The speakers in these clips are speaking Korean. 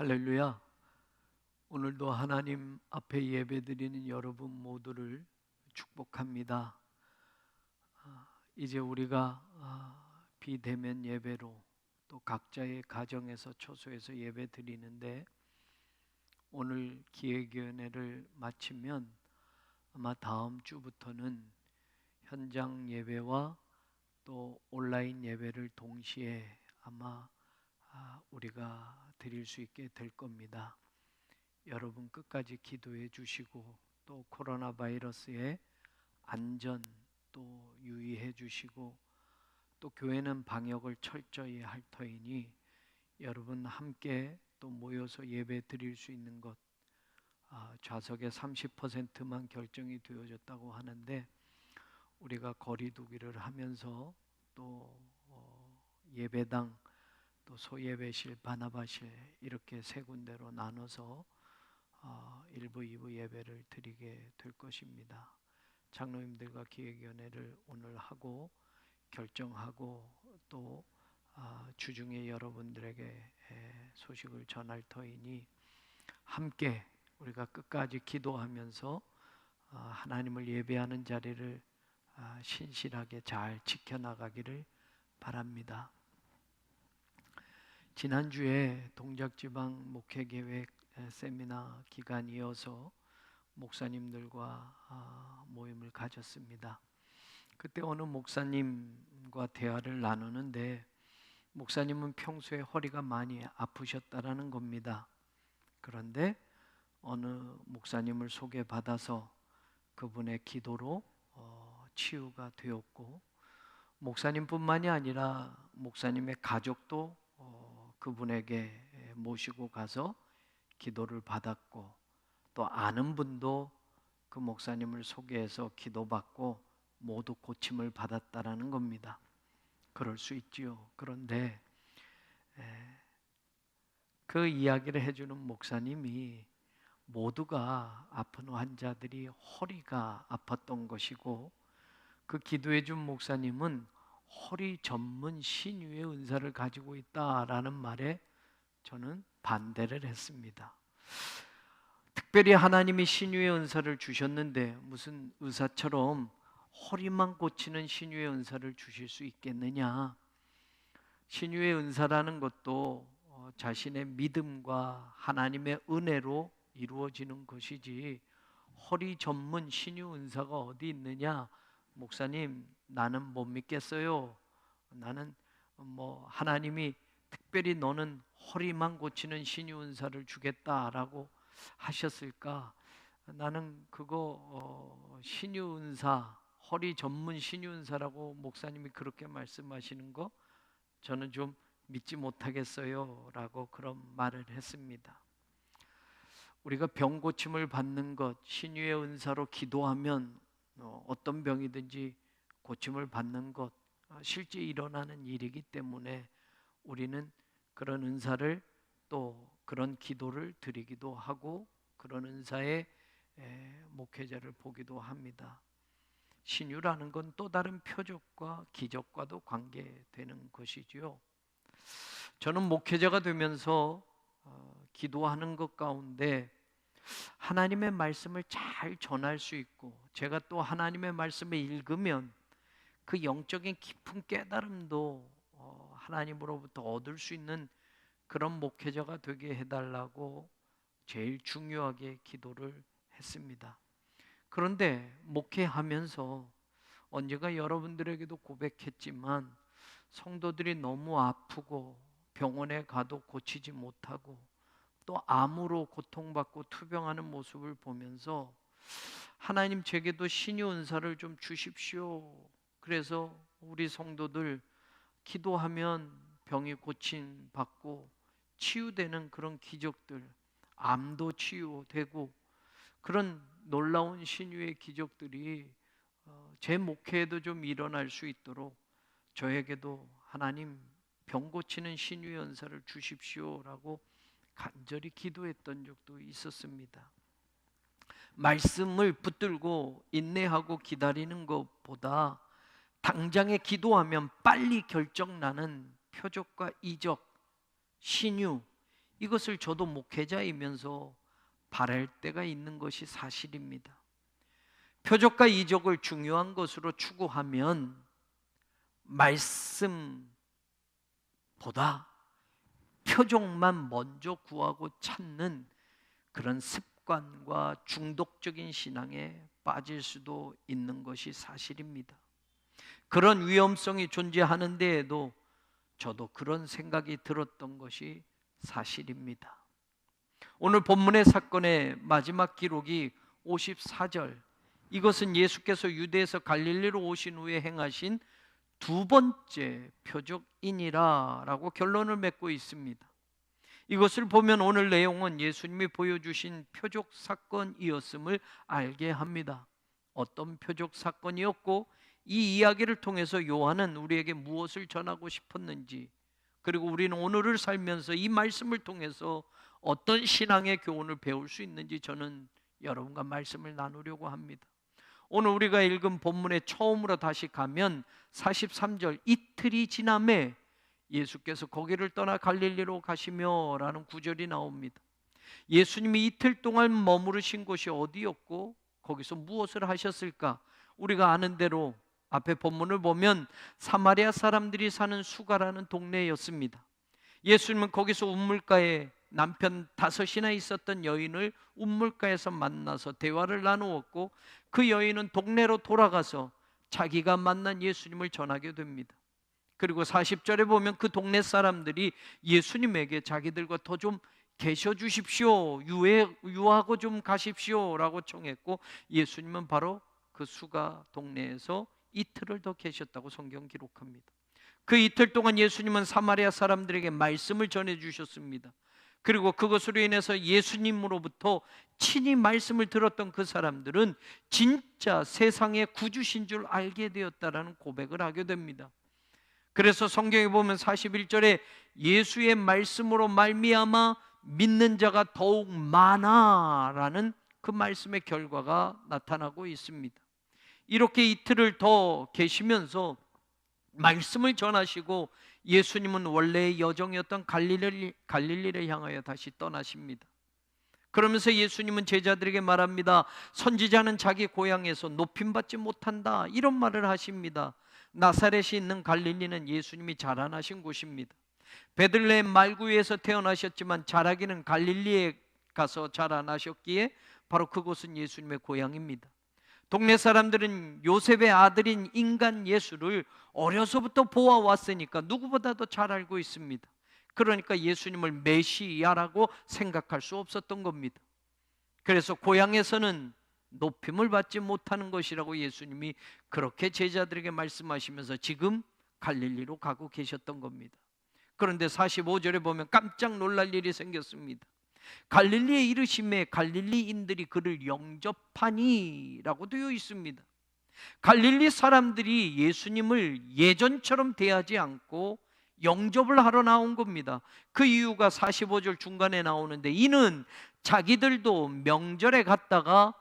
할렐루야. 오늘도 하나님 앞에 예배드리는 여러분 모두를 축복합니다. 이제 우리가 비대면 예배로 또 각자의 가정에서 처소에서 예배드리는데, 오늘 기획위원회를 마치면 아마 다음 주부터는 현장 예배와 또 온라인 예배를 동시에 아마 우리가 드릴 수 있게 될 겁니다. 여러분 끝까지 기도해 주시고 또 코로나 바이러스의 안전 또 유의해 주시고, 또 교회는 방역을 철저히 할 터이니 여러분 함께 또 모여서 예배 드릴 수 있는 것, 좌석의 30%만 결정이 되어졌다고 하는데, 우리가 거리 두기를 하면서 또 예배당 또 소예배실, 반합하실 이렇게 세 군데로 나눠서 1부, 2부 예배를 드리게 될 것입니다. 장로님들과 기획위원회를 오늘 하고 결정하고 또 주중에 여러분들에게 소식을 전할 터이니 함께 우리가 끝까지 기도하면서 하나님을 예배하는 자리를 신실하게 잘 지켜나가기를 바랍니다. 지난주에 동작지방 목회계획 세미나 기간이어서 목사님들과 모임을 가졌습니다. 그때 어느 목사님과 대화를 나누는데, 목사님은 평소에 허리가 많이 아프셨다라는 겁니다. 그런데 어느 목사님을 소개받아서 그분의 기도로 치유가 되었고, 목사님뿐만이 아니라 목사님의 가족도 그분에게 모시고 가서 기도를 받았고, 또 아는 분도 그 목사님을 소개해서 기도받고 모두 고침을 받았다라는 겁니다. 그럴 수 있지요. 그런데 그 이야기를 해주는 목사님이 모두가 아픈 환자들이 허리가 아팠던 것이고, 그 기도해준 목사님은 허리 전문 신유의 은사를 가지고 있다라는 말에 저는 반대를 했습니다. 특별히 하나님이 신유의 은사를 주셨는데 무슨 의사처럼 허리만 고치는 신유의 은사를 주실 수 있겠느냐? 신유의 은사라는 것도 자신의 믿음과 하나님의 은혜로 이루어지는 것이지, 허리 전문 신유 은사가 어디 있느냐? 목사님, 나는 못 믿겠어요. 나는 하나님이 특별히 너는 허리만 고치는 신유 은사를 주겠다라고 하셨을까? 나는 그거 신유 은사, 허리 전문 신유 은사라고 목사님이 그렇게 말씀하시는 거 저는 좀 믿지 못하겠어요 라고 그런 말을 했습니다. 우리가 병 고침을 받는 것, 신유의 은사로 기도하면 어떤 병이든지 고침을 받는 것, 실제 일어나는 일이기 때문에 우리는 그런 은사를 또 그런 기도를 드리기도 하고 그런 은사의 목회자를 보기도 합니다. 신유라는 건 또 다른 표적과 기적과도 관계되는 것이지요. 저는 목회자가 되면서 기도하는 것 가운데 하나님의 말씀을 잘 전할 수 있고, 제가 또 하나님의 말씀을 읽으면 그 영적인 깊은 깨달음도 하나님으로부터 얻을 수 있는 그런 목회자가 되게 해달라고 제일 중요하게 기도를 했습니다. 그런데 목회하면서 언제가 여러분들에게도 고백했지만, 성도들이 너무 아프고 병원에 가도 고치지 못하고 또 암으로 고통받고 투병하는 모습을 보면서 하나님, 제게도 신유 은사를 좀 주십시오. 그래서 우리 성도들 기도하면 병이 고침 받고 치유되는 그런 기적들, 암도 치유되고 그런 놀라운 신유의 기적들이 제 목회에도 좀 일어날 수 있도록 저에게도 하나님 병 고치는 신유의 은사를 주십시오라고 간절히 기도했던 적도 있었습니다. 말씀을 붙들고 인내하고 기다리는 것보다 당장에 기도하면 빨리 결정나는 표적과 이적, 신유, 이것을 저도 목회자이면서 바랄 때가 있는 것이 사실입니다. 표적과 이적을 중요한 것으로 추구하면 말씀보다 표적만 먼저 구하고 찾는 그런 습관과 중독적인 신앙에 빠질 수도 있는 것이 사실입니다. 그런 위험성이 존재하는 데에도 저도 그런 생각이 들었던 것이 사실입니다. 오늘 본문의 사건의 마지막 기록이 54절, 이것은 예수께서 유대에서 갈릴리로 오신 후에 행하신 두 번째 표적이니라 라고 결론을 맺고 있습니다. 이것을 보면 오늘 내용은 예수님이 보여주신 표적 사건이었음을 알게 합니다. 어떤 표적 사건이었고 이 이야기를 통해서 요한은 우리에게 무엇을 전하고 싶었는지, 그리고 우리는 오늘을 살면서 이 말씀을 통해서 어떤 신앙의 교훈을 배울 수 있는지 저는 여러분과 말씀을 나누려고 합니다. 오늘 우리가 읽은 본문에 처음으로 다시 가면 43절, 이틀이 지남에 예수께서 거기를 떠나 갈릴리로 가시며 라는 구절이 나옵니다. 예수님이 이틀 동안 머무르신 곳이 어디였고 거기서 무엇을 하셨을까? 우리가 아는 대로 앞에 본문을 보면 사마리아 사람들이 사는 수가라는 동네였습니다. 예수님은 거기서 우물가에 남편 5이나 있었던 여인을 우물가에서 만나서 대화를 나누었고, 그 여인은 동네로 돌아가서 자기가 만난 예수님을 전하게 됩니다. 그리고 40절에 보면 그 동네 사람들이 예수님에게 자기들과 더 좀 계셔 주십시오, 유하고 좀 가십시오 라고 청했고, 예수님은 바로 그 수가 동네에서 이틀을 더 계셨다고 성경 기록합니다. 그 이틀 동안 예수님은 사마리아 사람들에게 말씀을 전해 주셨습니다. 그리고 그것으로 인해서 예수님으로부터 친히 말씀을 들었던 그 사람들은 진짜 세상의 구주신 줄 알게 되었다라는 고백을 하게 됩니다. 그래서 성경에 보면 41절에 예수의 말씀으로 말미암아 믿는 자가 더욱 많아라는 그 말씀의 결과가 나타나고 있습니다. 이렇게 이틀을 더 계시면서 말씀을 전하시고 예수님은 원래의 여정이었던 갈릴리를 향하여 다시 떠나십니다. 그러면서 예수님은 제자들에게 말합니다. 선지자는 자기 고향에서 높임받지 못한다, 이런 말을 하십니다. 나사렛이 있는 갈릴리는 예수님이 자라나신 곳입니다. 베들레헴 말구에서 태어나셨지만 자라기는 갈릴리에 가서 자라나셨기에 바로 그곳은 예수님의 고향입니다. 동네 사람들은 요셉의 아들인 인간 예수를 어려서부터 보아왔으니까 누구보다도 잘 알고 있습니다. 그러니까 예수님을 메시아라고 생각할 수 없었던 겁니다. 그래서 고향에서는 높임을 받지 못하는 것이라고 예수님이 그렇게 제자들에게 말씀하시면서 지금 갈릴리로 가고 계셨던 겁니다. 그런데 45절에 보면 깜짝 놀랄 일이 생겼습니다. 갈릴리에 이르심에 갈릴리인들이 그를 영접하니라고 되어 있습니다. 갈릴리 사람들이 예수님을 예전처럼 대하지 않고 영접을 하러 나온 겁니다. 그 이유가 45절 중간에 나오는데, 이는 자기들도 명절에 갔다가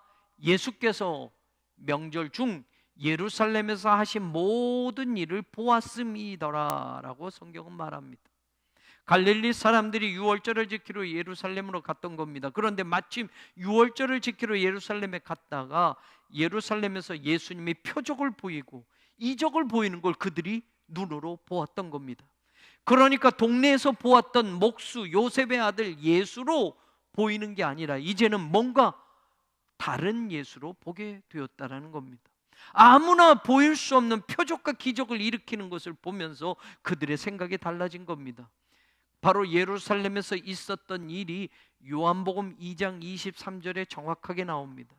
예수께서 명절 중 예루살렘에서 하신 모든 일을 보았음이더라 라고 성경은 말합니다. 갈릴리 사람들이 유월절을 지키러 예루살렘으로 갔던 겁니다. 그런데 마침 유월절을 지키러 예루살렘에 갔다가 예루살렘에서 예수님이 표적을 보이고 이적을 보이는 걸 그들이 눈으로 보았던 겁니다. 그러니까 동네에서 보았던 목수 요셉의 아들 예수로 보이는 게 아니라 이제는 뭔가 다른 예수로 보게 되었다라는 겁니다. 아무나 보일 수 없는 표적과 기적을 일으키는 것을 보면서 그들의 생각이 달라진 겁니다. 바로 예루살렘에서 있었던 일이 요한복음 2장 23절에 정확하게 나옵니다.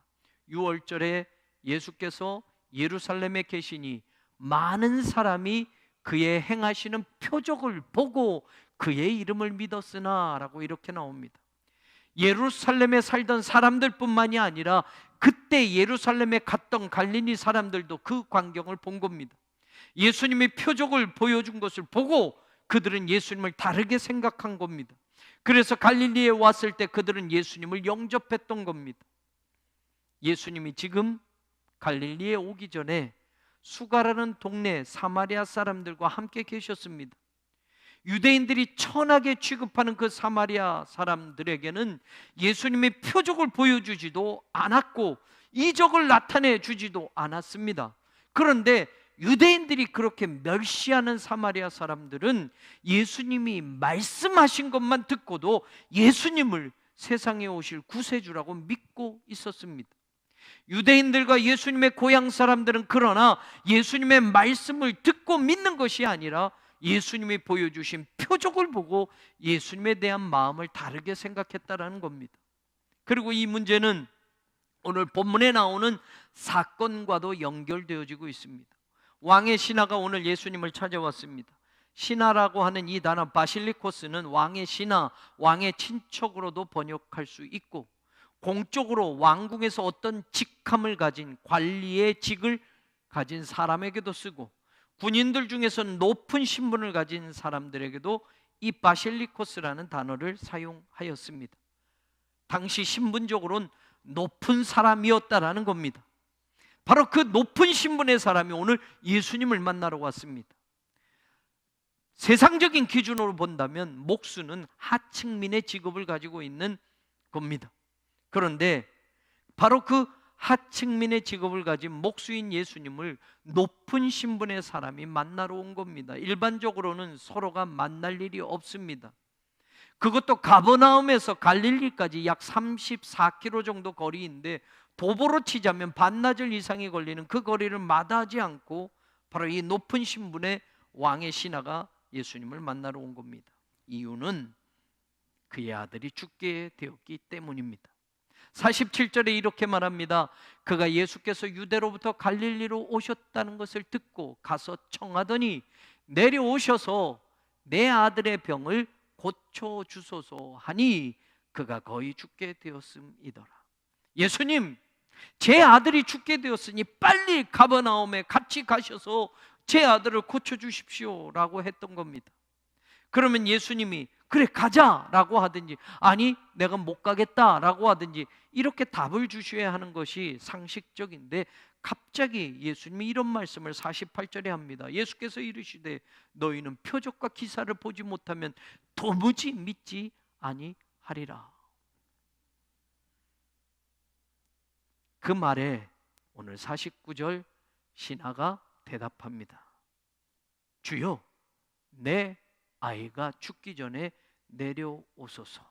6월절에 예수께서 예루살렘에 계시니 많은 사람이 그의 행하시는 표적을 보고 그의 이름을 믿었으나 라고 이렇게 나옵니다. 예루살렘에 살던 사람들뿐만이 아니라 그때 예루살렘에 갔던 갈릴리 사람들도 그 광경을 본 겁니다. 예수님이 표적을 보여준 것을 보고 그들은 예수님을 다르게 생각한 겁니다. 그래서 갈릴리에 왔을 때 그들은 예수님을 영접했던 겁니다. 예수님이 지금 갈릴리에 오기 전에 수가라는 동네 사마리아 사람들과 함께 계셨습니다. 유대인들이 천하게 취급하는 그 사마리아 사람들에게는 예수님의 표적을 보여주지도 않았고 이적을 나타내 주지도 않았습니다. 그런데 유대인들이 그렇게 멸시하는 사마리아 사람들은 예수님이 말씀하신 것만 듣고도 예수님을 세상에 오실 구세주라고 믿고 있었습니다. 유대인들과 예수님의 고향 사람들은 그러나 예수님의 말씀을 듣고 믿는 것이 아니라 예수님이 보여주신 표적을 보고 예수님에 대한 마음을 다르게 생각했다라는 겁니다. 그리고 이 문제는 오늘 본문에 나오는 사건과도 연결되어지고 있습니다. 왕의 신하가 오늘 예수님을 찾아왔습니다. 신하라고 하는 이 단어 바실리코스는 왕의 신하, 왕의 친척으로도 번역할 수 있고, 공적으로 왕궁에서 어떤 직함을 가진 관리의 직을 가진 사람에게도 쓰고, 군인들 중에서는 높은 신분을 가진 사람들에게도 이 바실리코스라는 단어를 사용하였습니다. 당시 신분적으로는 높은 사람이었다라는 겁니다. 바로 그 높은 신분의 사람이 오늘 예수님을 만나러 왔습니다. 세상적인 기준으로 본다면 목수는 하층민의 직업을 가지고 있는 겁니다. 그런데 바로 그 하층민의 직업을 가진 목수인 예수님을 높은 신분의 사람이 만나러 온 겁니다. 일반적으로는 서로가 만날 일이 없습니다. 그것도 가버나움에서 갈릴리까지 약 34km 정도 거리인데 도보로 치자면 반나절 이상이 걸리는 그 거리를 마다하지 않고 바로 이 높은 신분의 왕의 신하가 예수님을 만나러 온 겁니다. 이유는 그의 아들이 죽게 되었기 때문입니다. 47절에 이렇게 말합니다. 그가 예수께서 유대로부터 갈릴리로 오셨다는 것을 듣고 가서 청하더니 내려오셔서 내 아들의 병을 고쳐주소서 하니 그가 거의 죽게 되었음이더라. 예수님, 제 아들이 죽게 되었으니 빨리 가버나움에 같이 가셔서 제 아들을 고쳐주십시오 라고 했던 겁니다. 그러면 예수님이 그래 가자라고 하든지 아니 내가 못 가겠다라고 하든지 이렇게 답을 주셔야 하는 것이 상식적인데 갑자기 예수님이 이런 말씀을 48절에 합니다. 예수께서 이르시되 너희는 표적과 기사를 보지 못하면 도무지 믿지 아니하리라. 그 말에 오늘 49절 신하가 대답합니다. 주여, 내 아이가 죽기 전에 내려오소서.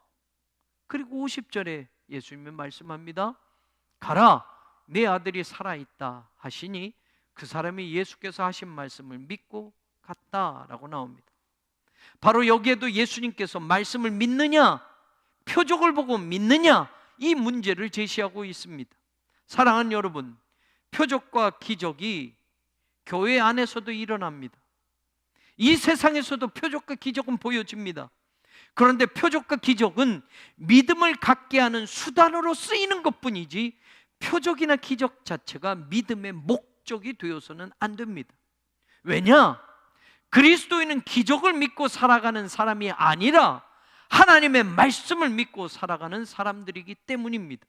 그리고 50절에 예수님이 말씀합니다. 가라, 내 아들이 살아있다 하시니 그 사람이 예수께서 하신 말씀을 믿고 갔다라고 나옵니다. 바로 여기에도 예수님께서 말씀을 믿느냐, 표적을 보고 믿느냐, 이 문제를 제시하고 있습니다. 사랑하는 여러분, 표적과 기적이 교회 안에서도 일어납니다. 이 세상에서도 표적과 기적은 보여집니다. 그런데 표적과 기적은 믿음을 갖게 하는 수단으로 쓰이는 것뿐이지 표적이나 기적 자체가 믿음의 목적이 되어서는 안 됩니다. 왜냐? 그리스도인은 기적을 믿고 살아가는 사람이 아니라 하나님의 말씀을 믿고 살아가는 사람들이기 때문입니다.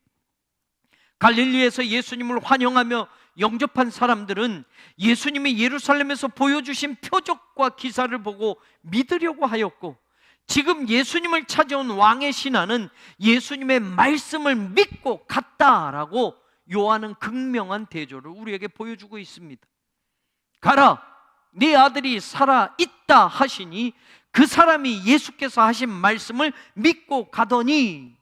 갈릴리에서 예수님을 환영하며 영접한 사람들은 예수님이 예루살렘에서 보여주신 표적과 기사를 보고 믿으려고 하였고, 지금 예수님을 찾아온 왕의 신하는 예수님의 말씀을 믿고 갔다라고 요하는 극명한 대조를 우리에게 보여주고 있습니다. 가라, 네 아들이 살아있다 하시니 그 사람이 예수께서 하신 말씀을 믿고 가더니,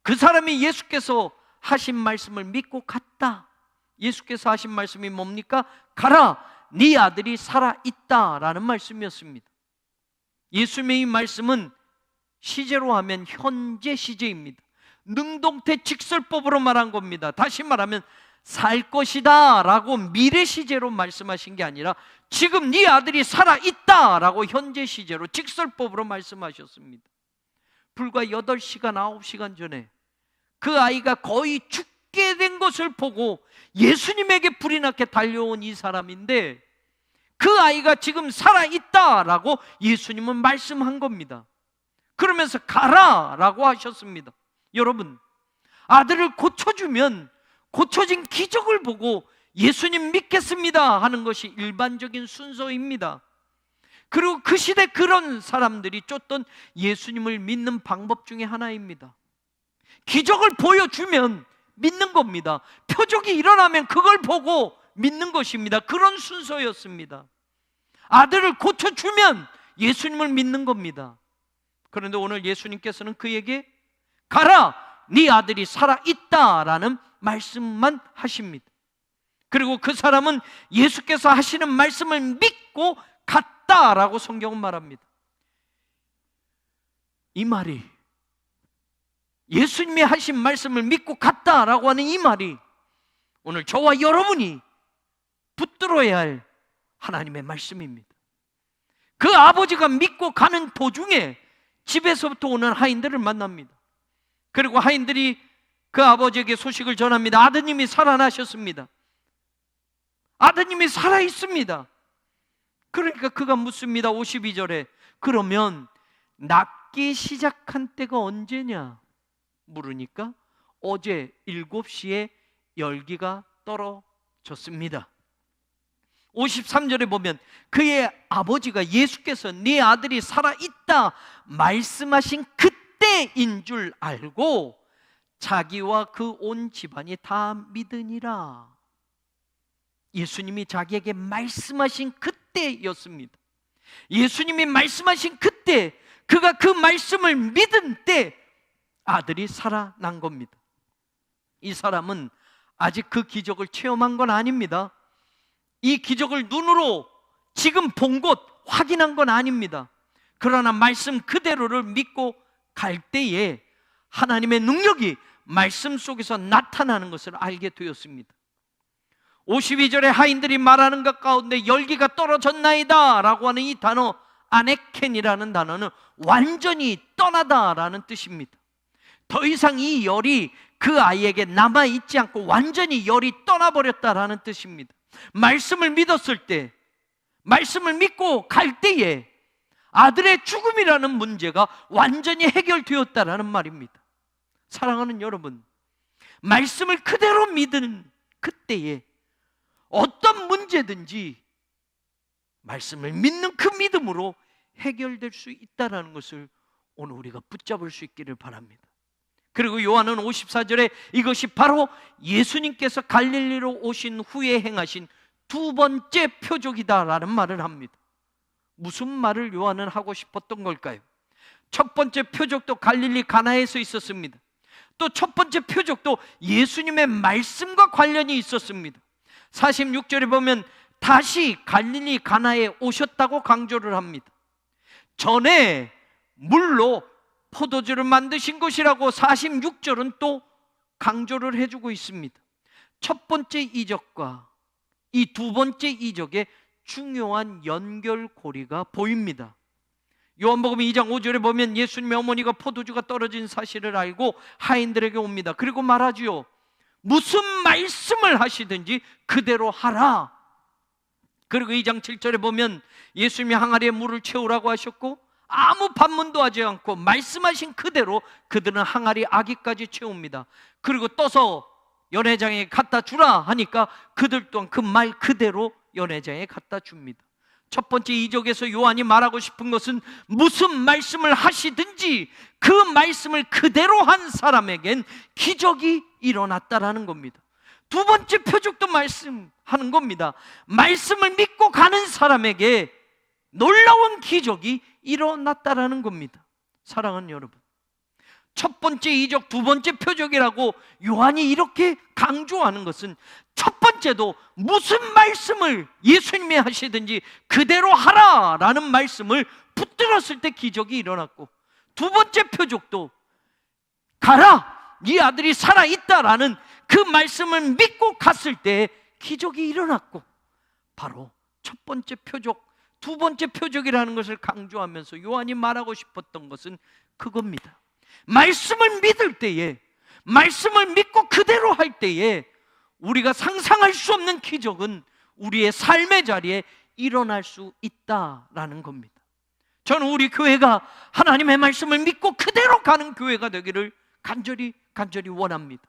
그 사람이 예수께서 하신 말씀을 믿고 갔다. 예수께서 하신 말씀이 뭡니까? 가라, 네 아들이 살아있다라는 말씀이었습니다. 예수님의 이 말씀은 시제로 하면 현재 시제입니다. 능동태 직설법으로 말한 겁니다. 다시 말하면 살 것이다 라고 미래 시제로 말씀하신 게 아니라 지금 네 아들이 살아있다 라고 현재 시제로 직설법으로 말씀하셨습니다. 불과 8시간 9시간 전에 그 아이가 거의 죽게 된 것을 보고 예수님에게 불이 나게 달려온 이 사람인데, 그 아이가 지금 살아있다라고 예수님은 말씀한 겁니다. 그러면서 가라라고 하셨습니다. 여러분, 아들을 고쳐주면 고쳐진 기적을 보고 예수님 믿겠습니다 하는 것이 일반적인 순서입니다. 그리고 그 시대 그런 사람들이 쫓던 예수님을 믿는 방법 중에 하나입니다. 기적을 보여주면 믿는 겁니다. 표적이 일어나면 그걸 보고 믿는 것입니다. 그런 순서였습니다. 아들을 고쳐주면 예수님을 믿는 겁니다. 그런데 오늘 예수님께서는 그에게 가라, 네 아들이 살아있다라는 말씀만 하십니다. 그리고 그 사람은 예수께서 하시는 말씀을 믿고 갔다라고 성경은 말합니다. 이 말이, 예수님이 하신 말씀을 믿고 갔다라고 하는 이 말이 오늘 저와 여러분이 붙들어야 할 하나님의 말씀입니다. 그 아버지가 믿고 가는 도중에 집에서부터 오는 하인들을 만납니다. 그리고 하인들이 그 아버지에게 소식을 전합니다. 아드님이 살아나셨습니다. 아드님이 살아있습니다. 그러니까 그가 묻습니다. 52절에 그러면 낫기 시작한 때가 언제냐 물으니까 어제 7시에 열기가 떨어졌습니다. 53절에 보면 그의 아버지가 예수께서 네 아들이 살아있다 말씀하신 그때인 줄 알고 자기와 그 온 집안이 다 믿으니라. 예수님이 자기에게 말씀하신 그때였습니다. 예수님이 말씀하신 그때, 그가 그 말씀을 믿은 때 아들이 살아난 겁니다. 이 사람은 아직 그 기적을 체험한 건 아닙니다. 이 기적을 눈으로 지금 본 것 확인한 건 아닙니다. 그러나 말씀 그대로를 믿고 갈 때에 하나님의 능력이 말씀 속에서 나타나는 것을 알게 되었습니다. 52절에 하인들이 말하는 것 가운데 열기가 떨어졌나이다 라고 하는 이 단어, 아네켄이라는 단어는 완전히 떠나다라는 뜻입니다. 더 이상 이 열이 그 아이에게 남아있지 않고 완전히 열이 떠나버렸다라는 뜻입니다. 말씀을 믿었을 때, 말씀을 믿고 갈 때에 아들의 죽음이라는 문제가 완전히 해결되었다라는 말입니다. 사랑하는 여러분, 말씀을 그대로 믿는 그때에 어떤 문제든지 말씀을 믿는 그 믿음으로 해결될 수 있다는 것을 오늘 우리가 붙잡을 수 있기를 바랍니다. 그리고 요한은 54절에 이것이 바로 예수님께서 갈릴리로 오신 후에 행하신 두 번째 표적이다라는 말을 합니다. 무슨 말을 요한은 하고 싶었던 걸까요? 첫 번째 표적도 갈릴리 가나에서 있었습니다. 또 첫 번째 표적도 예수님의 말씀과 관련이 있었습니다. 46절에 보면 다시 갈릴리 가나에 오셨다고 강조를 합니다. 전에 물로 포도주를 만드신 것이라고 46절은 또 강조를 해주고 있습니다. 첫 번째 이적과 이 두 번째 이적의 중요한 연결고리가 보입니다. 요한복음 2장 5절에 보면 예수님의 어머니가 포도주가 떨어진 사실을 알고 하인들에게 옵니다. 그리고 말하지요. 무슨 말씀을 하시든지 그대로 하라. 그리고 2장 7절에 보면 예수님이 항아리에 물을 채우라고 하셨고 아무 반문도 하지 않고 말씀하신 그대로 그들은 항아리 아기까지 채웁니다. 그리고 떠서 연회장에 갖다 주라 하니까 그들 또한 그 말 그대로 연회장에 갖다 줍니다. 첫 번째 이적에서 요한이 말하고 싶은 것은 무슨 말씀을 하시든지 그 말씀을 그대로 한 사람에겐 기적이 일어났다라는 겁니다. 두 번째 표적도 말씀하는 겁니다. 말씀을 믿고 가는 사람에게 놀라운 기적이 일어났다라는 겁니다. 사랑하는 여러분, 첫 번째 이적, 두 번째 표적이라고 요한이 이렇게 강조하는 것은 첫 번째도 무슨 말씀을 예수님이 하시든지 그대로 하라라는 말씀을 붙들었을 때 기적이 일어났고, 두 번째 표적도 가라, 네 아들이 살아있다라는 그 말씀을 믿고 갔을 때 기적이 일어났고, 바로 첫 번째 표적, 두 번째 표적이라는 것을 강조하면서 요한이 말하고 싶었던 것은 그겁니다. 말씀을 믿을 때에, 말씀을 믿고 그대로 할 때에 우리가 상상할 수 없는 기적은 우리의 삶의 자리에 일어날 수 있다라는 겁니다. 저는 우리 교회가 하나님의 말씀을 믿고 그대로 가는 교회가 되기를 간절히 원합니다.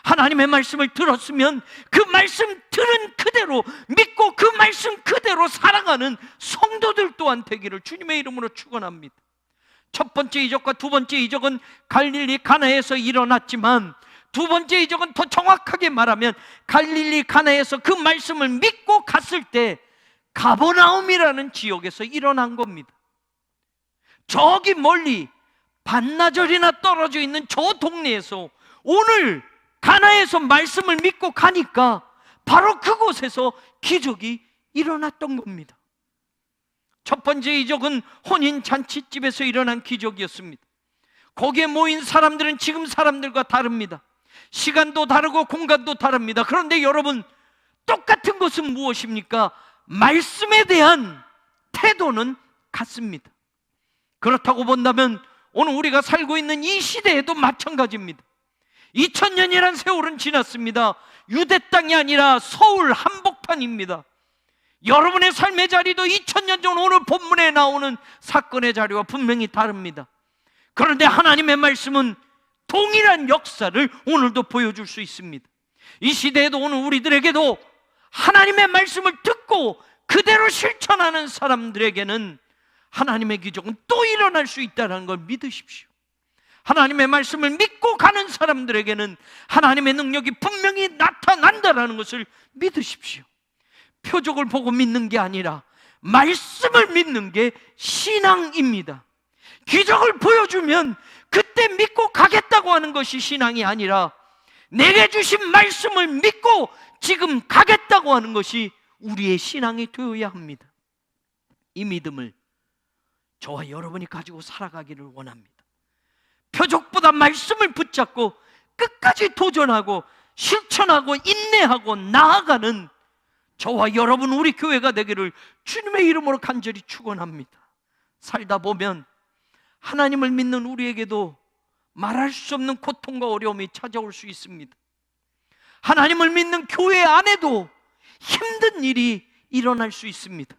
하나님의 말씀을 들었으면 그 말씀 들은 그대로 믿고 그 말씀 그대로 살아가는 성도들 또한 되기를 주님의 이름으로 축원합니다. 첫 번째 이적과 두 번째 이적은 갈릴리 가나에서 일어났지만, 두 번째 이적은 더 정확하게 말하면 갈릴리 가나에서 그 말씀을 믿고 갔을 때 가버나움이라는 지역에서 일어난 겁니다. 저기 멀리 반나절이나 떨어져 있는 저 동네에서 오늘 가나에서 말씀을 믿고 가니까 바로 그곳에서 기적이 일어났던 겁니다. 첫 번째 이적은 혼인잔치집에서 일어난 기적이었습니다. 거기에 모인 사람들은 지금 사람들과 다릅니다. 시간도 다르고 공간도 다릅니다. 그런데 여러분, 똑같은 것은 무엇입니까? 말씀에 대한 태도는 같습니다. 그렇다고 본다면 오늘 우리가 살고 있는 이 시대에도 마찬가지입니다. 2000년이란 세월은 지났습니다. 유대 땅이 아니라 서울 한복판입니다. 여러분의 삶의 자리도 2000년 전 오늘 본문에 나오는 사건의 자리와 분명히 다릅니다. 그런데 하나님의 말씀은 동일한 역사를 오늘도 보여줄 수 있습니다. 이 시대에도 오늘 우리들에게도 하나님의 말씀을 듣고 그대로 실천하는 사람들에게는 하나님의 기적은 또 일어날 수 있다는 걸 믿으십시오. 하나님의 말씀을 믿고 가는 사람들에게는 하나님의 능력이 분명히 나타난다는 것을 믿으십시오. 표적을 보고 믿는 게 아니라 말씀을 믿는 게 신앙입니다. 기적을 보여주면 그때 믿고 가겠다고 하는 것이 신앙이 아니라 내게 주신 말씀을 믿고 지금 가겠다고 하는 것이 우리의 신앙이 되어야 합니다. 이 믿음을 저와 여러분이 가지고 살아가기를 원합니다. 표적보다 말씀을 붙잡고 끝까지 도전하고 실천하고 인내하고 나아가는 저와 여러분, 우리 교회가 되기를 주님의 이름으로 간절히 축원합니다. 살다 보면 하나님을 믿는 우리에게도 말할 수 없는 고통과 어려움이 찾아올 수 있습니다. 하나님을 믿는 교회 안에도 힘든 일이 일어날 수 있습니다.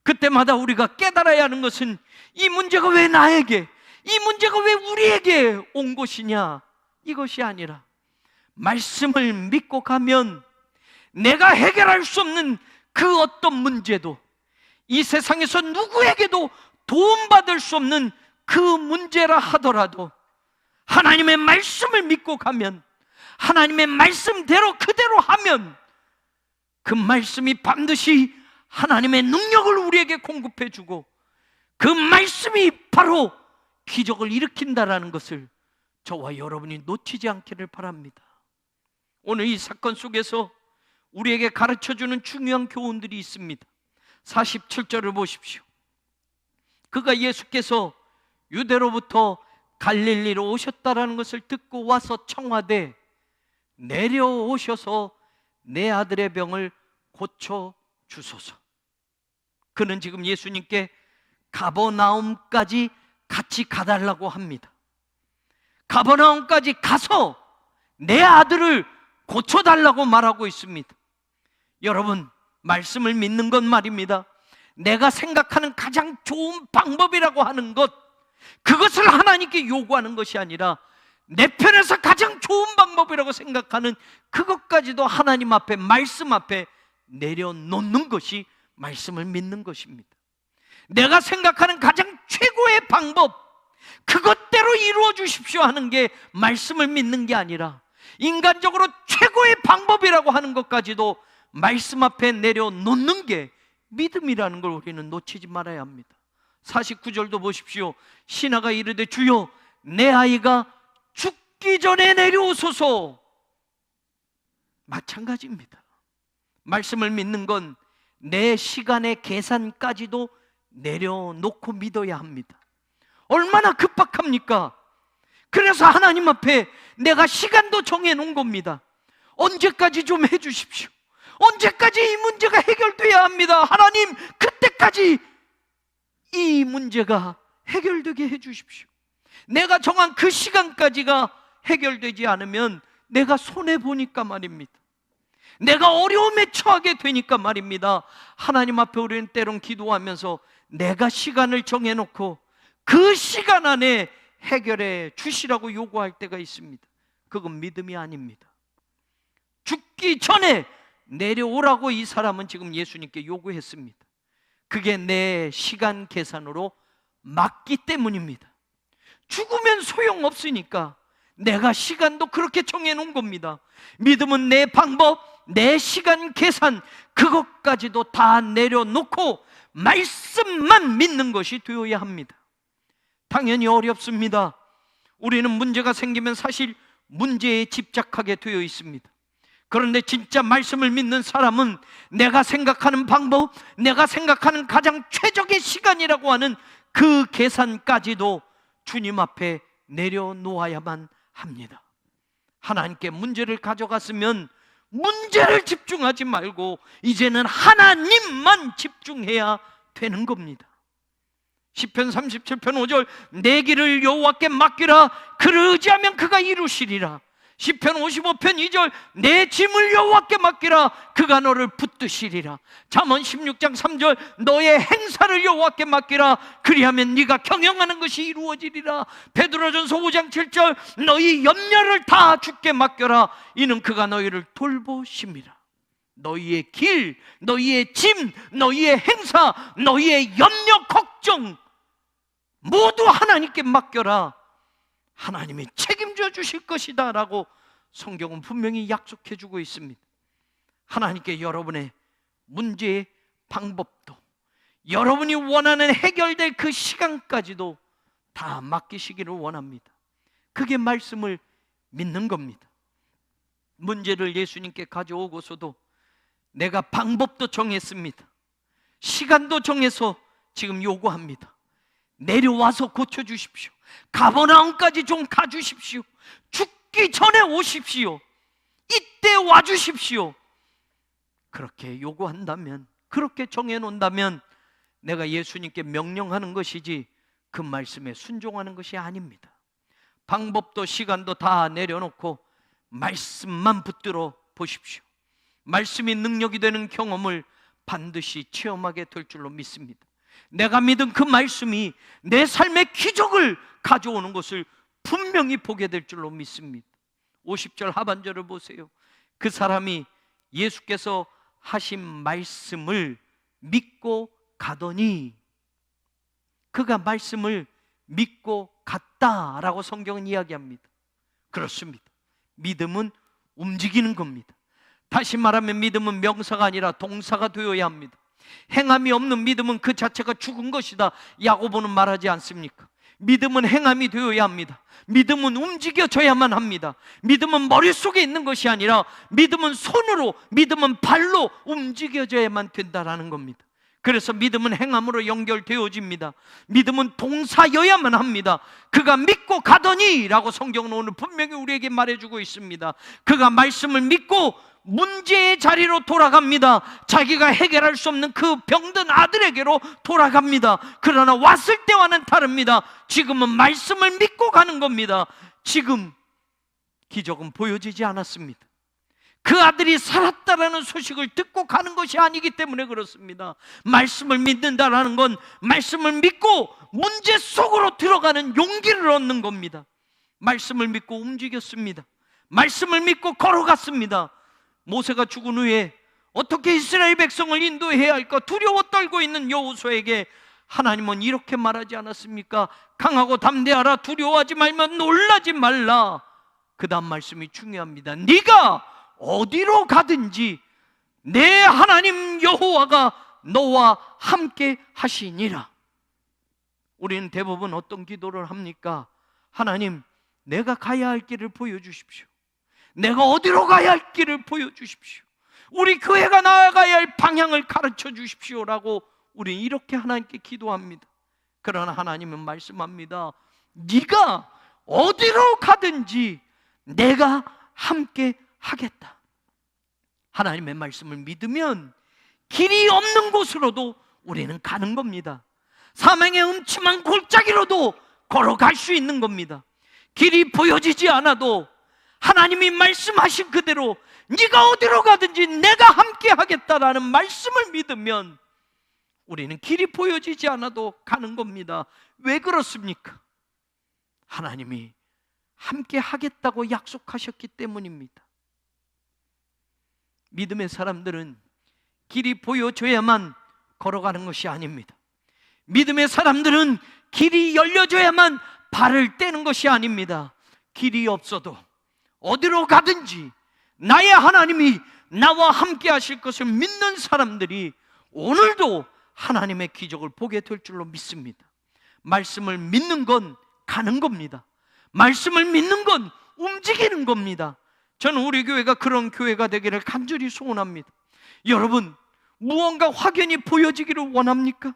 그때마다 우리가 깨달아야 하는 것은 이 문제가 왜 나에게, 이 문제가 왜 우리에게 온 것이냐, 이것이 아니라 말씀을 믿고 가면 내가 해결할 수 없는 그 어떤 문제도, 이 세상에서 누구에게도 도움받을 수 없는 그 문제라 하더라도 하나님의 말씀을 믿고 가면, 하나님의 말씀대로 그대로 하면 그 말씀이 반드시 하나님의 능력을 우리에게 공급해 주고 그 말씀이 바로 기적을 일으킨다라는 것을 저와 여러분이 놓치지 않기를 바랍니다. 오늘 이 사건 속에서 우리에게 가르쳐주는 중요한 교훈들이 있습니다. 47절을 보십시오. 그가 예수께서 유대로부터 갈릴리로 오셨다라는 것을 듣고 와서 청하되 내려오셔서 내 아들의 병을 고쳐 주소서. 그는 지금 예수님께 가버나움까지 같이 가달라고 합니다. 가버나움까지 가서 내 아들을 고쳐달라고 말하고 있습니다. 여러분, 말씀을 믿는 건 말입니다, 내가 생각하는 가장 좋은 방법이라고 하는 것, 그것을 하나님께 요구하는 것이 아니라 내 편에서 가장 좋은 방법이라고 생각하는 그것까지도 하나님 앞에, 말씀 앞에 내려놓는 것이 말씀을 믿는 것입니다. 내가 생각하는 가장 최고의 방법, 그것대로 이루어 주십시오 하는 게 말씀을 믿는 게 아니라 인간적으로 최고의 방법이라고 하는 것까지도 말씀 앞에 내려놓는 게 믿음이라는 걸 우리는 놓치지 말아야 합니다. 49절도 보십시오. 신하가 이르되 주여, 내 아이가 죽기 전에 내려오소서. 마찬가지입니다. 말씀을 믿는 건 내 시간의 계산까지도 내려놓고 믿어야 합니다. 얼마나 급박합니까? 그래서 하나님 앞에 내가 시간도 정해놓은 겁니다. 언제까지 좀 해주십시오. 언제까지 이 문제가 해결돼야 합니다. 하나님, 그때까지 이 문제가 해결되게 해주십시오. 내가 정한 그 시간까지가 해결되지 않으면 내가 손해보니까 말입니다. 내가 어려움에 처하게 되니까 말입니다. 하나님 앞에 우리는 때론 기도하면서 내가 시간을 정해놓고 그 시간 안에 해결해 주시라고 요구할 때가 있습니다. 그건 믿음이 아닙니다. 죽기 전에 내려오라고 이 사람은 지금 예수님께 요구했습니다. 그게 내 시간 계산으로 맞기 때문입니다. 죽으면 소용없으니까 내가 시간도 그렇게 정해놓은 겁니다. 믿음은 내 방법, 내 시간 계산, 그것까지도 다 내려놓고 말씀만 믿는 것이 되어야 합니다. 당연히 어렵습니다. 우리는 문제가 생기면 사실 문제에 집착하게 되어 있습니다. 그런데 진짜 말씀을 믿는 사람은 내가 생각하는 방법, 내가 생각하는 가장 최적의 시간이라고 하는 그 계산까지도 주님 앞에 내려놓아야만 합니다. 하나님께 문제를 가져갔으면 문제를 집중하지 말고 이제는 하나님만 집중해야 되는 겁니다. 시편 37편 5절 내 길을 여호와께 맡기라 그를 의지하면 그가 이루시리라. 시편 55편 2절 내 짐을 여호와께 맡기라 그가 너를 붙드시리라. 잠언 16장 3절 너의 행사를 여호와께 맡기라 그리하면 네가 경영하는 것이 이루어지리라. 베드로전서 5장 7절 너희 염려를 다 주께 맡겨라 이는 그가 너희를 돌보심이라. 너희의 길, 너희의 짐, 너희의 행사, 너희의 염려, 걱정 모두 하나님께 맡겨라. 하나님이 책임져 주실 것이다 라고 성경은 분명히 약속해 주고 있습니다. 하나님께 여러분의 문제의 방법도 여러분이 원하는 해결될 그 시간까지도 다 맡기시기를 원합니다. 그게 말씀을 믿는 겁니다. 문제를 예수님께 가져오고서도 내가 방법도 정했습니다. 시간도 정해서 지금 요구합니다. 내려와서 고쳐주십시오. 가버나움까지 좀 가주십시오. 죽기 전에 오십시오. 이때 와주십시오. 그렇게 요구한다면, 그렇게 정해놓는다면 내가 예수님께 명령하는 것이지 그 말씀에 순종하는 것이 아닙니다. 방법도 시간도 다 내려놓고 말씀만 붙들어 보십시오. 말씀이 능력이 되는 경험을 반드시 체험하게 될 줄로 믿습니다. 내가 믿은 그 말씀이 내 삶의 기적을 가져오는 것을 분명히 보게 될 줄로 믿습니다. 50절 하반절을 보세요. 그 사람이 예수께서 하신 말씀을 믿고 가더니, 그가 말씀을 믿고 갔다라고 성경은 이야기합니다. 그렇습니다. 믿음은 움직이는 겁니다. 다시 말하면 믿음은 명사가 아니라 동사가 되어야 합니다. 행함이 없는 믿음은 그 자체가 죽은 것이다, 야고보는 말하지 않습니까? 믿음은 행함이 되어야 합니다. 믿음은 움직여져야만 합니다. 믿음은 머릿속에 있는 것이 아니라 믿음은 손으로, 믿음은 발로 움직여져야만 된다라는 겁니다. 그래서 믿음은 행함으로 연결되어집니다. 믿음은 동사여야만 합니다. 그가 믿고 가더니 라고 성경은 오늘 분명히 우리에게 말해주고 있습니다. 그가 말씀을 믿고 문제의 자리로 돌아갑니다. 자기가 해결할 수 없는 그 병든 아들에게로 돌아갑니다. 그러나 왔을 때와는 다릅니다. 지금은 말씀을 믿고 가는 겁니다. 지금 기적은 보여지지 않았습니다. 그 아들이 살았다라는 소식을 듣고 가는 것이 아니기 때문에 그렇습니다. 말씀을 믿는다라는 건 말씀을 믿고 문제 속으로 들어가는 용기를 얻는 겁니다. 말씀을 믿고 움직였습니다. 말씀을 믿고 걸어갔습니다. 모세가 죽은 후에 어떻게 이스라엘 백성을 인도해야 할까 두려워 떨고 있는 여호수아에게 하나님은 이렇게 말하지 않았습니까? 강하고 담대하라, 두려워하지 말면 놀라지 말라. 그 다음 말씀이 중요합니다. 네가 어디로 가든지 내 하나님 여호와가 너와 함께 하시니라. 우리는 대부분 어떤 기도를 합니까? 하나님, 내가 가야 할 길을 보여주십시오. 내가 어디로 가야 할 길을 보여주십시오. 우리 교회가 나아가야 할 방향을 가르쳐 주십시오라고 우리는 이렇게 하나님께 기도합니다. 그러나 하나님은 말씀합니다. 네가 어디로 가든지 내가 함께 하겠다. 하나님의 말씀을 믿으면 길이 없는 곳으로도 우리는 가는 겁니다. 사망의 음침한 골짜기로도 걸어갈 수 있는 겁니다. 길이 보여지지 않아도 하나님이 말씀하신 그대로 네가 어디로 가든지 내가 함께 하겠다라는 말씀을 믿으면 우리는 길이 보여지지 않아도 가는 겁니다. 왜 그렇습니까? 하나님이 함께 하겠다고 약속하셨기 때문입니다. 믿음의 사람들은 길이 보여줘야만 걸어가는 것이 아닙니다. 믿음의 사람들은 길이 열려줘야만 발을 떼는 것이 아닙니다. 길이 없어도 어디로 가든지 나의 하나님이 나와 함께 하실 것을 믿는 사람들이 오늘도 하나님의 기적을 보게 될 줄로 믿습니다. 말씀을 믿는 건 가는 겁니다. 말씀을 믿는 건 움직이는 겁니다. 저는 우리 교회가 그런 교회가 되기를 간절히 소원합니다. 여러분, 무언가 확연히 보여지기를 원합니까?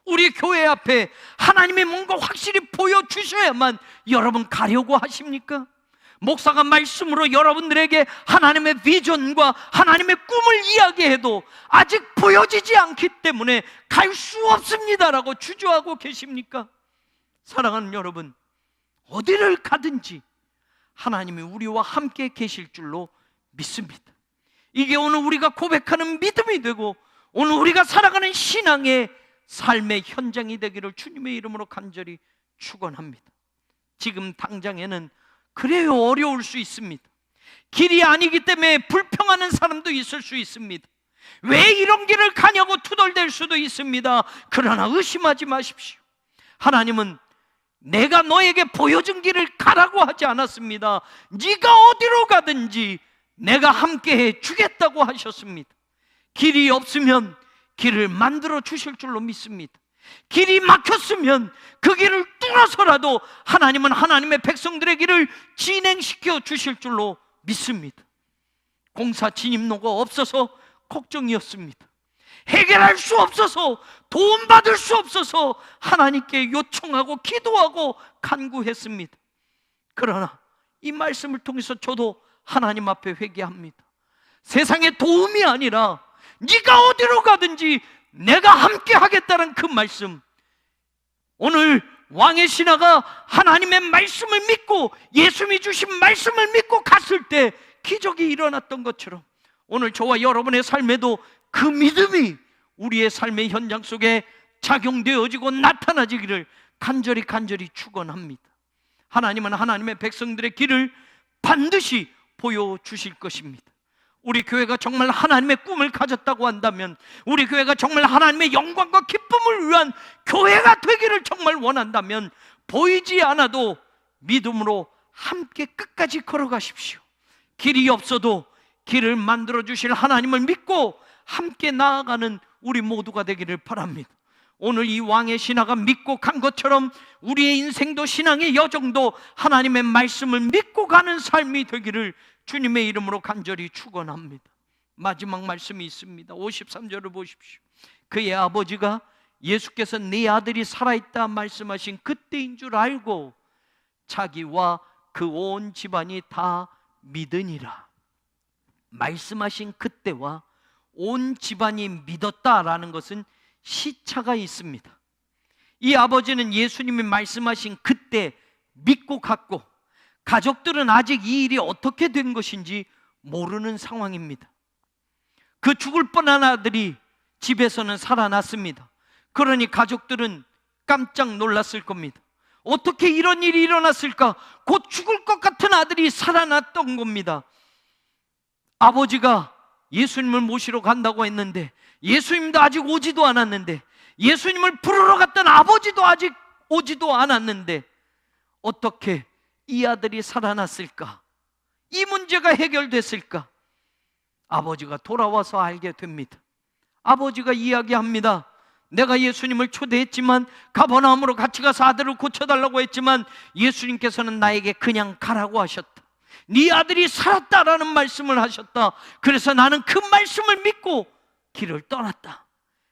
우리 교회 앞에 하나님의 뭔가 확실히 보여주셔야만 여러분 가려고 하십니까? 목사가 말씀으로 여러분들에게 하나님의 비전과 하나님의 꿈을 이야기해도 아직 보여지지 않기 때문에 갈 수 없습니다라고 주저하고 계십니까? 사랑하는 여러분, 어디를 가든지 하나님이 우리와 함께 계실 줄로 믿습니다. 이게 오늘 우리가 고백하는 믿음이 되고 오늘 우리가 살아가는 신앙의 삶의 현장이 되기를 주님의 이름으로 간절히 축원합니다. 지금 당장에는 그래요, 어려울 수 있습니다. 길이 아니기 때문에 불평하는 사람도 있을 수 있습니다. 왜 이런 길을 가냐고 투덜댈 수도 있습니다. 그러나 의심하지 마십시오. 하나님은 내가 너에게 보여준 길을 가라고 하지 않았습니다. 네가 어디로 가든지 내가 함께해 주겠다고 하셨습니다. 길이 없으면 길을 만들어 주실 줄로 믿습니다. 길이 막혔으면 그 길을 뚫어서라도 하나님은 하나님의 백성들의 길을 진행시켜 주실 줄로 믿습니다. 공사 진입로가 없어서 걱정이었습니다. 해결할 수 없어서, 도움받을 수 없어서 하나님께 요청하고 기도하고 간구했습니다. 그러나 이 말씀을 통해서 저도 하나님 앞에 회개합니다. 세상의 도움이 아니라 네가 어디로 가든지 내가 함께 하겠다는 그 말씀, 오늘 왕의 신하가 하나님의 말씀을 믿고 예수님이 주신 말씀을 믿고 갔을 때 기적이 일어났던 것처럼 오늘 저와 여러분의 삶에도 그 믿음이 우리의 삶의 현장 속에 작용되어지고 나타나지기를 간절히 축원합니다. 하나님은 하나님의 백성들의 길을 반드시 보여주실 것입니다. 우리 교회가 정말 하나님의 꿈을 가졌다고 한다면, 우리 교회가 정말 하나님의 영광과 기쁨을 위한 교회가 되기를 정말 원한다면 보이지 않아도 믿음으로 함께 끝까지 걸어가십시오. 길이 없어도 길을 만들어 주실 하나님을 믿고 함께 나아가는 우리 모두가 되기를 바랍니다. 오늘 이 왕의 신하가 믿고 간 것처럼 우리의 인생도 신앙의 여정도 하나님의 말씀을 믿고 가는 삶이 되기를 주님의 이름으로 간절히 축원합니다. 마지막 말씀이 있습니다. 53절을 보십시오. 그의 아버지가 예수께서 네 아들이 살아있다 말씀하신 그때인 줄 알고 자기와 그 온 집안이 다 믿으니라. 말씀하신 그때와 온 집안이 믿었다라는 것은 시차가 있습니다. 이 아버지는 예수님이 말씀하신 그때 믿고 갔고, 가족들은 아직 이 일이 어떻게 된 것인지 모르는 상황입니다. 그 죽을 뻔한 아들이 집에서는 살아났습니다. 그러니 가족들은 깜짝 놀랐을 겁니다. 어떻게 이런 일이 일어났을까? 곧 죽을 것 같은 아들이 살아났던 겁니다. 아버지가 예수님을 모시러 간다고 했는데 예수님도 아직 오지도 않았는데, 예수님을 부르러 갔던 아버지도 아직 오지도 않았는데 어떻게 이 아들이 살아났을까? 이 문제가 해결됐을까? 아버지가 돌아와서 알게 됩니다. 아버지가 이야기합니다. 내가 예수님을 초대했지만, 가버나움으로 같이 가서 아들을 고쳐달라고 했지만 예수님께서는 나에게 그냥 가라고 하셨다. 네 아들이 살았다라는 말씀을 하셨다. 그래서 나는 그 말씀을 믿고 길을 떠났다.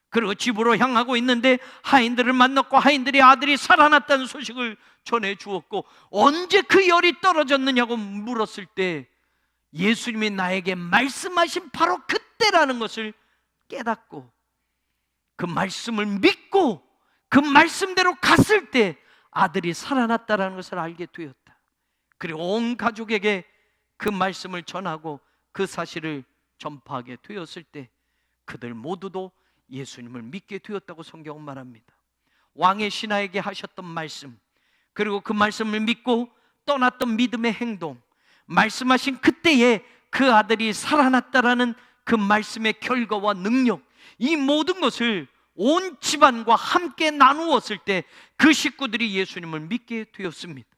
그리고 집으로 향하고 있는데 하인들을 만났고 하인들이 아들이 살아났다는 소식을 전해주었고, 언제 그 열이 떨어졌느냐고 물었을 때 예수님이 나에게 말씀하신 바로 그때라는 것을 깨닫고 그 말씀을 믿고 그 말씀대로 갔을 때 아들이 살아났다는 것을 알게 되었다. 그리고 온 가족에게 그 말씀을 전하고 그 사실을 전파하게 되었을 때 그들 모두도 예수님을 믿게 되었다고 성경은 말합니다. 왕의 신하에게 하셨던 말씀, 그리고 그 말씀을 믿고 떠났던 믿음의 행동, 말씀하신 그때에 그 아들이 살아났다라는 그 말씀의 결과와 능력, 이 모든 것을 온 집안과 함께 나누었을 때 그 식구들이 예수님을 믿게 되었습니다.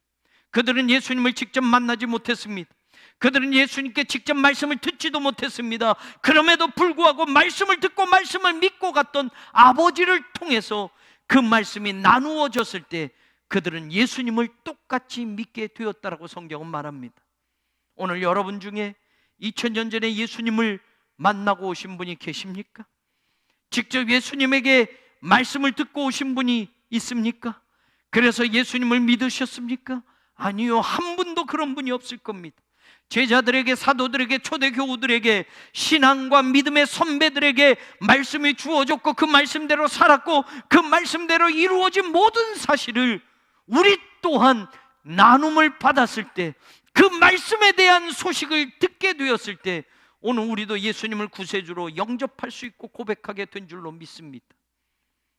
그들은 예수님을 직접 만나지 못했습니다. 그들은 예수님께 직접 말씀을 듣지도 못했습니다. 그럼에도 불구하고 말씀을 듣고 말씀을 믿고 갔던 아버지를 통해서 그 말씀이 나누어졌을 때 그들은 예수님을 똑같이 믿게 되었다라고 성경은 말합니다. 오늘 여러분 중에 2000년 전에 예수님을 만나고 오신 분이 계십니까? 직접 예수님에게 말씀을 듣고 오신 분이 있습니까? 그래서 예수님을 믿으셨습니까? 아니요, 한 분도 그런 분이 없을 겁니다. 제자들에게, 사도들에게, 초대교우들에게, 신앙과 믿음의 선배들에게 말씀이 주어졌고 그 말씀대로 살았고 그 말씀대로 이루어진 모든 사실을 우리 또한 나눔을 받았을 때, 그 말씀에 대한 소식을 듣게 되었을 때 오늘 우리도 예수님을 구세주로 영접할 수 있고 고백하게 된 줄로 믿습니다.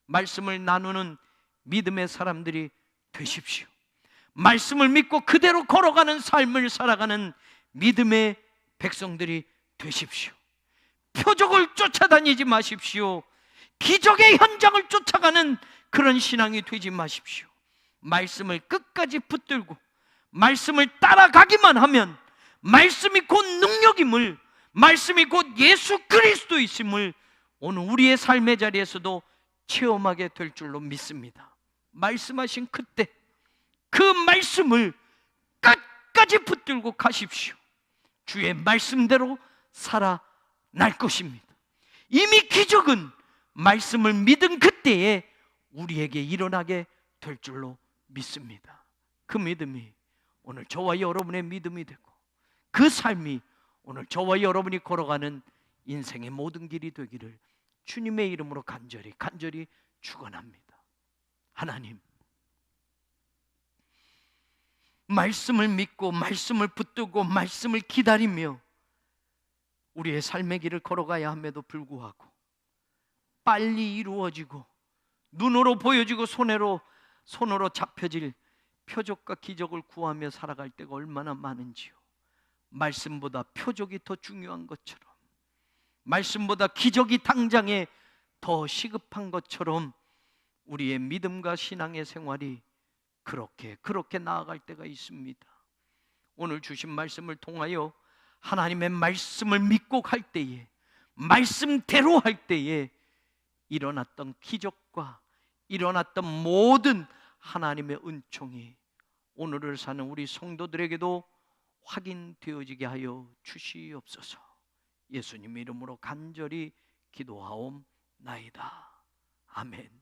말씀을 나누는 믿음의 사람들이 되십시오. 말씀을 믿고 그대로 걸어가는 삶을 살아가는 믿음의 백성들이 되십시오. 표적을 쫓아다니지 마십시오. 기적의 현장을 쫓아가는 그런 신앙이 되지 마십시오. 말씀을 끝까지 붙들고 말씀을 따라가기만 하면 말씀이 곧 능력임을, 말씀이 곧 예수 그리스도이심을 오늘 우리의 삶의 자리에서도 체험하게 될 줄로 믿습니다. 말씀하신 그때 그 말씀을 끝까지 붙들고 가십시오. 주의 말씀대로 살아날 것입니다. 이미 기적은 말씀을 믿은 그때에 우리에게 일어나게 될 줄로 믿습니다. 그 믿음이 오늘 저와 여러분의 믿음이 되고 그 삶이 오늘 저와 여러분이 걸어가는 인생의 모든 길이 되기를 주님의 이름으로 간절히 축원합니다. 하나님, 말씀을 믿고 말씀을 붙들고 말씀을 기다리며 우리의 삶의 길을 걸어가야 함에도 불구하고 빨리 이루어지고 눈으로 보여지고 손으로 잡혀질 표적과 기적을 구하며 살아갈 때가 얼마나 많은지요. 말씀보다 표적이 더 중요한 것처럼, 말씀보다 기적이 당장에 더 시급한 것처럼 우리의 믿음과 신앙의 생활이 그렇게 나아갈 때가 있습니다. 오늘 주신 말씀을 통하여 하나님의 말씀을 믿고 갈 때에, 말씀대로 할 때에 일어났던 기적과 일어났던 모든 하나님의 은총이 오늘을 사는 우리 성도들에게도 확인되어지게 하여 주시옵소서. 예수님 이름으로 간절히 기도하옵나이다. 아멘.